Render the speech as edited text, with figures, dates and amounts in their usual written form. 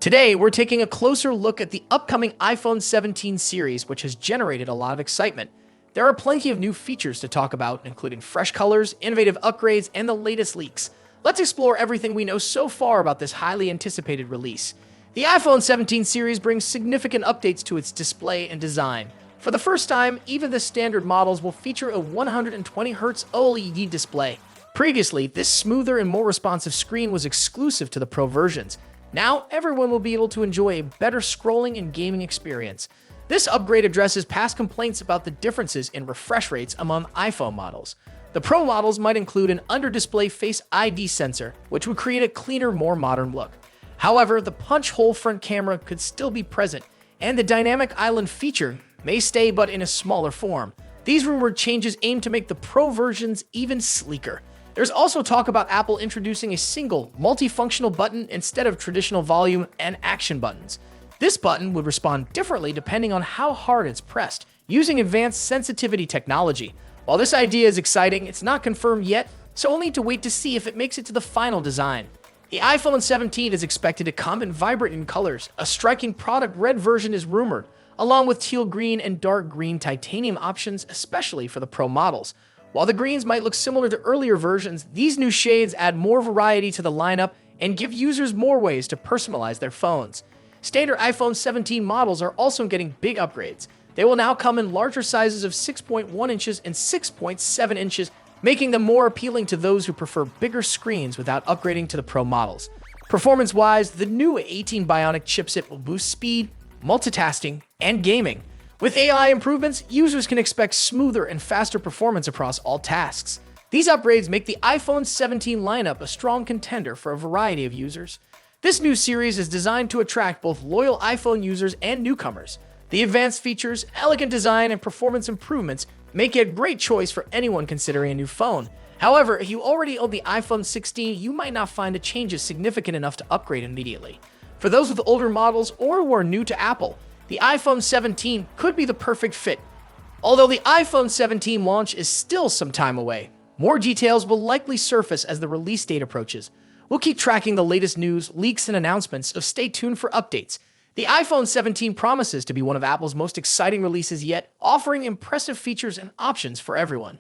Today, we're taking a closer look at the upcoming iPhone 17 series, which has generated a lot of excitement. There are plenty of new features to talk about, including fresh colors, innovative upgrades, and the latest leaks. Let's explore everything we know so far about this highly anticipated release. The iPhone 17 series brings significant updates to its display and design. For the first time, even the standard models will feature a 120Hz OLED display. Previously, this smoother and more responsive screen was exclusive to the Pro versions. Now, everyone will be able to enjoy a better scrolling and gaming experience. This upgrade addresses past complaints about the differences in refresh rates among iPhone models. The Pro models might include an under-display Face ID sensor, which would create a cleaner, more modern look. However, the punch-hole front camera could still be present, and the dynamic island feature may stay but in a smaller form. These rumored changes aim to make the Pro versions even sleeker. There's also talk about Apple introducing a single, multifunctional button instead of traditional volume and action buttons. This button would respond differently depending on how hard it's pressed, using advanced sensitivity technology. While this idea is exciting, it's not confirmed yet, so we'll need to wait to see if it makes it to the final design. The iPhone 17 is expected to come in vibrant colors. A striking product red version is rumored, along with teal green and dark green titanium options, especially for the Pro models. While the greens might look similar to earlier versions, these new shades add more variety to the lineup and give users more ways to personalize their phones. Standard iPhone 17 models are also getting big upgrades. They will now come in larger sizes of 6.1 inches and 6.7 inches, making them more appealing to those who prefer bigger screens without upgrading to the Pro models. Performance-wise, the new 18 Bionic chipset will boost speed, multitasking, and gaming. With AI improvements, users can expect smoother and faster performance across all tasks. These upgrades make the iPhone 17 lineup a strong contender for a variety of users. This new series is designed to attract both loyal iPhone users and newcomers. The advanced features, elegant design, and performance improvements make it a great choice for anyone considering a new phone. However, if you already own the iPhone 16, you might not find the changes significant enough to upgrade immediately. For those with older models or who are new to Apple, the iPhone 17 could be the perfect fit. Although the iPhone 17 launch is still some time away, more details will likely surface as the release date approaches. We'll keep tracking the latest news, leaks, and announcements, so stay tuned for updates. The iPhone 17 promises to be one of Apple's most exciting releases yet, offering impressive features and options for everyone.